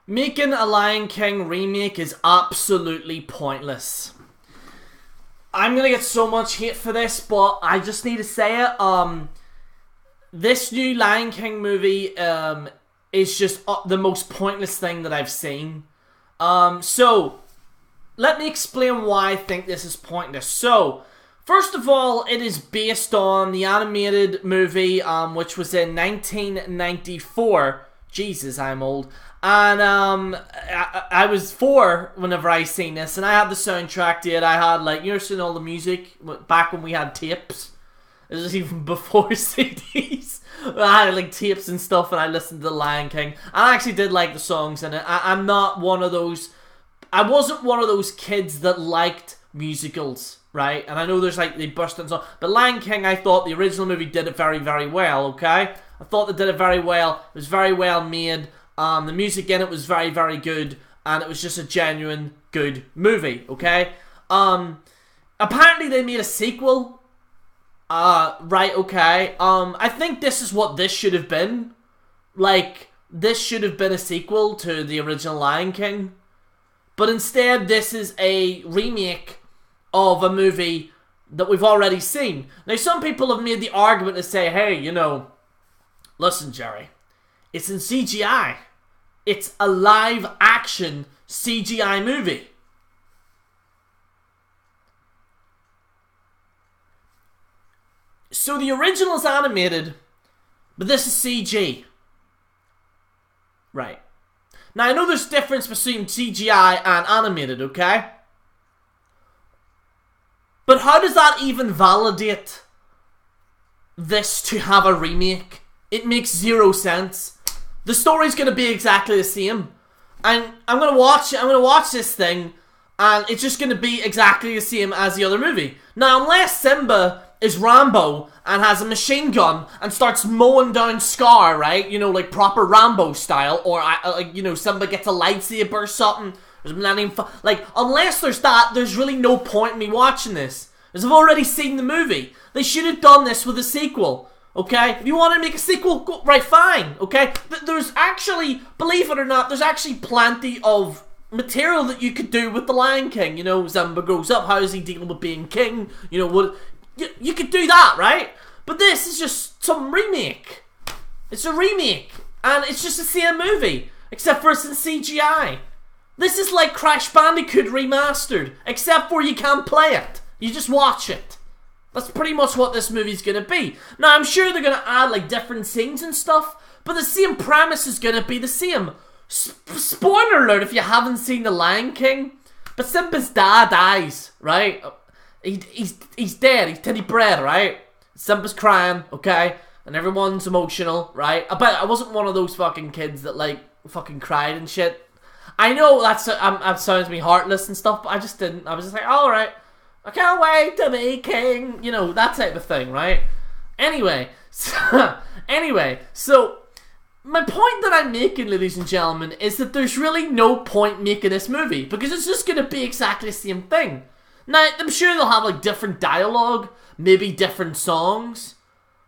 Making a Lion King remake is absolutely pointless. I'm gonna get so much hate for this, but I just need to say it. This new Lion King movie is just the most pointless thing that I've seen. So let me explain why I think this is pointless. So, first of all, it is based on the animated movie, which was in 1994. Jesus, I'm old. And I was 4 whenever I seen this, and I had the soundtrack to it. I had, like, you know, seen all the music back when we had tapes. It was even before CDs. I had, like, tapes and stuff, and I listened to The Lion King. I actually did like the songs in it. I'm not one of those... I wasn't one of those kids that liked musicals, right? And I know there's, like, they burst and so. But Lion King, I thought the original movie did it very, very well, okay? I thought they did it very well. It was very well made. The music in it was very, very good, and it was just a genuine good movie, okay? Apparently they made a sequel. Right, okay. I think this is what this should have been. Like, this should have been a sequel to the original Lion King. But instead, this is a remake of a movie that we've already seen. Now, some people have made the argument to say, hey, you know, listen, Jerry, it's in CGI. It's a live-action CGI movie. So the original is animated, but this is CG. Right. Now, I know there's a difference between CGI and animated, okay? But how does that even validate this to have a remake? It makes zero sense. The story's gonna be exactly the same, and I'm gonna watch this thing, and it's just gonna be exactly the same as the other movie. Now, unless Simba is Rambo and has a machine gun and starts mowing down Scar, right? You know, like proper Rambo style, or like, you know, Simba gets a lightsaber or something. Like, unless there's that, there's really no point in me watching this, because I've already seen the movie. They should have done this with a sequel. Okay, if you want to make a sequel, go, right, fine, okay? There's actually, believe it or not, there's actually plenty of material that you could do with The Lion King. You know, Simba grows up, how is he dealing with being king? You know, what you could do that, right? But this is just some remake. It's a remake, and it's just the same movie, except for it's in CGI. This is like Crash Bandicoot remastered, except for you can't play it. You just watch it. That's pretty much what this movie's gonna be. Now, I'm sure they're gonna add, like, different scenes and stuff, but the same premise is gonna be the same. Spoiler alert if you haven't seen The Lion King, but Simba's dad dies, right? He's dead, he's Teddy Bread, right? Simba's crying, okay? And everyone's emotional, right? But I wasn't one of those fucking kids that, like, fucking cried and shit. I know that sounds me heartless and stuff, but I just didn't. I was just like, alright. I can't wait to be king, you know, that type of thing, right? Anyway, so my point that I'm making, ladies and gentlemen, is that there's really no point making this movie, because it's just going to be exactly the same thing. Now, I'm sure they'll have, like, different dialogue, maybe different songs,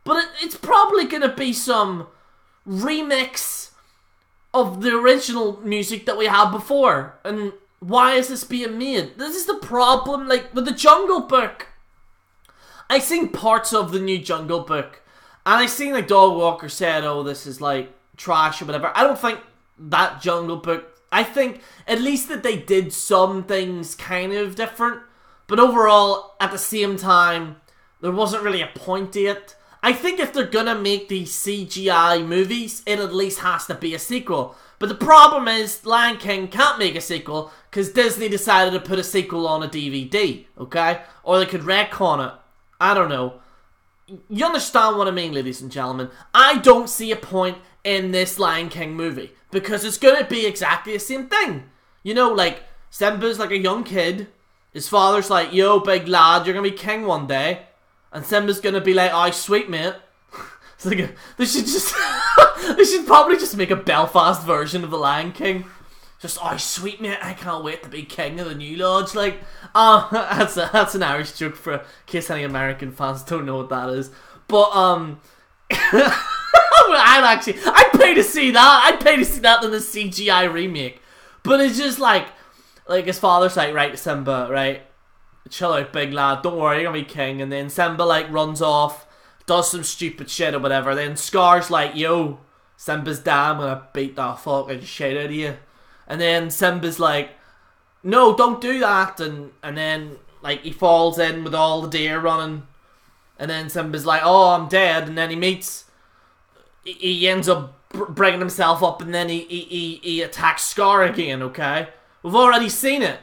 but it's probably going to be some remix of the original music that we had before, and why is this being made? This is the problem, like, with the Jungle Book. I seen parts of the new Jungle Book, and I seen, like, Dog Walker said, oh, this is, like, trash or whatever. I don't think that Jungle Book, I think at least that they did some things kind of different, but overall, at the same time, there wasn't really a point to it. I think if they're gonna make these CGI movies, it at least has to be a sequel. But the problem is, Lion King can't make a sequel because Disney decided to put a sequel on a DVD, okay? Or they could retcon it. I don't know. You understand what I mean, ladies and gentlemen? I don't see a point in this Lion King movie because it's going to be exactly the same thing. You know, like, Simba's like a young kid. His father's like, yo, big lad, you're going to be king one day. And Simba's going to be like, oh, sweet, mate. It's like they should just they should probably just make a Belfast version of The Lion King. Just, oh, sweet mate, I can't wait to be king of the New Lodge. Like, that's an Irish joke for in case any American fans don't know what that is. But I'd pay to see that. I'd pay to see that than the CGI remake. But it's just like his father's like, right, Simba, right, chill out, big lad, don't worry, you're gonna be king. And then Simba like runs off, does some stupid shit or whatever. Then Scar's like, yo, Simba's dad, I'm gonna beat the fucking shit out of you. And then Simba's like, no, don't do that. And then like he falls in with all the deer running. And then Simba's like, oh, I'm dead. And then he ends up bringing himself up, and then he attacks Scar again, okay? We've already seen it.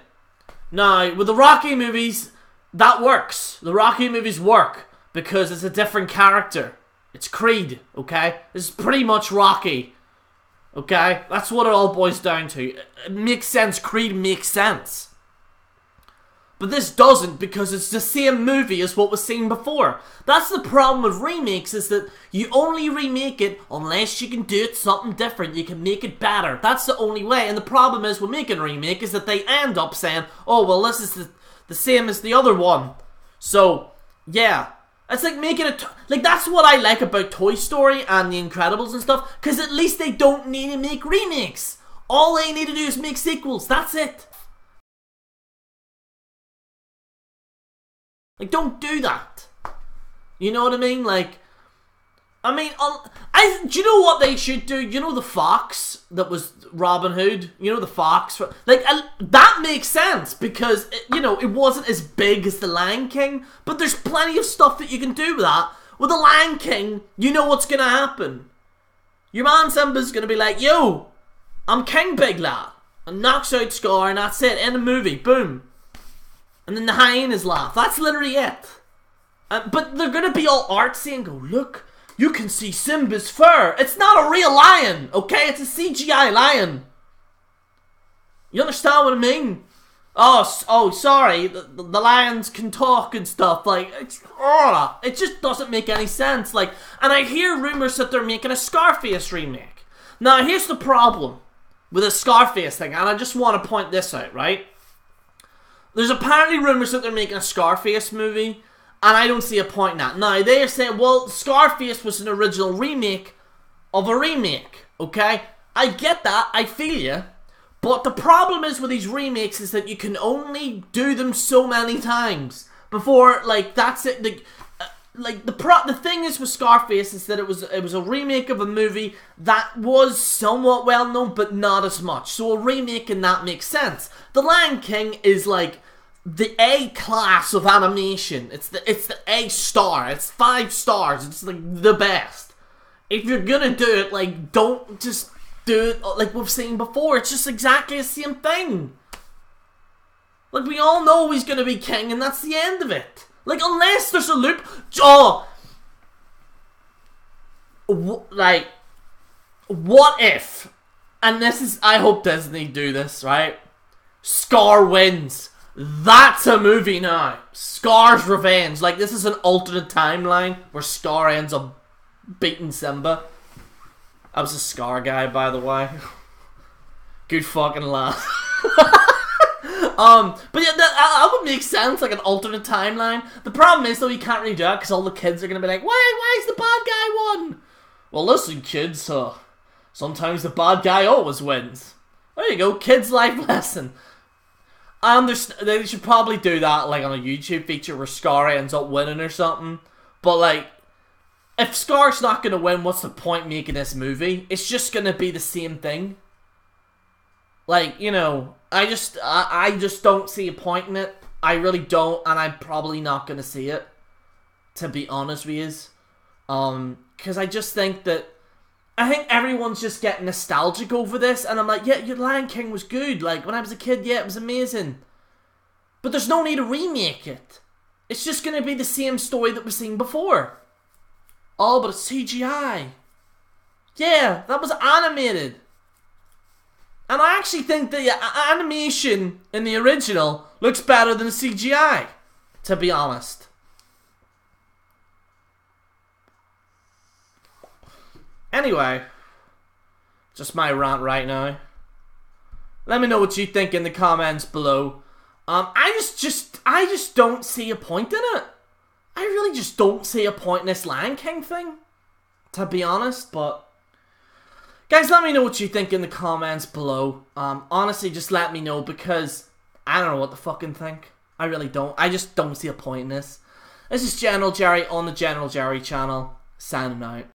Now, with the Rocky movies, that works. The Rocky movies work because it's a different character. It's Creed, okay? This is pretty much Rocky, okay? That's what it all boils down to. It makes sense. Creed makes sense. But this doesn't, because it's the same movie as what was seen before. That's the problem with remakes, is that you only remake it unless you can do it something different. You can make it better. That's the only way. And the problem is with making a remake is that they end up saying, oh, well, this is the same as the other one. So, yeah. It's like making it... Like, that's what I like about Toy Story and The Incredibles and stuff, because at least they don't need to make remakes. All they need to do is make sequels. That's it. Like, don't do that. You know what I mean? Like, do you know what they should do? You know the fox that was Robin Hood? You know the fox? Like, that makes sense because, it wasn't as big as the Lion King, but there's plenty of stuff that you can do with that. With the Lion King, you know what's gonna happen. Your man Simba's gonna be like, yo, I'm king, big lad. And knocks out Scar, and that's it. End of movie. Boom. And then the hyenas laugh. That's literally it. But they're going to be all artsy and go, look, you can see Simba's fur. It's not a real lion, okay? It's a CGI lion. You understand what I mean? Oh, sorry. The lions can talk and stuff. Like, it just doesn't make any sense. Like, and I hear rumors that they're making a Scarface remake. Now, here's the problem with a Scarface thing, and I just want to point this out, right? There's apparently rumors that they're making a Scarface movie, and I don't see a point in that. Now, they are saying, well, Scarface was an original remake of a remake, okay? I get that, I feel you, but the problem is with these remakes is that you can only do them so many times before, like, that's it. The thing is with Scarface is that it was a remake of a movie that was somewhat well known, but not as much. So a remake in that makes sense. The Lion King is like the A class of animation. It's the A star. It's 5 stars. It's like the best. If you're gonna do it, like, don't just do it like we've seen before. It's just exactly the same thing. Like, we all know he's gonna be king, and that's the end of it. Like, unless there's a loop... Like, what if... And this is... I hope Disney do this, right? Scar wins. That's a movie now. Scar's revenge. Like, this is an alternate timeline where Scar ends up beating Simba. I was a Scar guy, by the way. Good fucking laugh. But yeah, that would make sense, like an alternate timeline. The problem is, though, you can't really do that because all the kids are going to be like, why is the bad guy won? Well, listen, kids, sometimes the bad guy always wins. There you go, kids' life lesson. I understand, they should probably do that, like, on a YouTube feature where Scar ends up winning or something. But, like, if Scar's not going to win, what's the point making this movie? It's just going to be the same thing. Like, I just don't see a point in it. I really don't, and I'm probably not going to see it, to be honest with you. Because I just think that, I think everyone's just getting nostalgic over this, and I'm like, yeah, your Lion King was good. Like, when I was a kid, yeah, it was amazing. But there's no need to remake it. It's just going to be the same story that we've seen before. Oh, but it's CGI. Yeah, that was animated. And I actually think the animation in the original looks better than the CGI, to be honest. Anyway, just my rant right now. Let me know what you think in the comments below. I just don't see a point in it. I really just don't see a point in this Lion King thing. to be honest, but guys, let me know what you think in the comments below. Honestly, just let me know, because I don't know what to fucking think. I really don't. I just don't see a point in this. This is General Jerry on the General Jerry channel, signing out.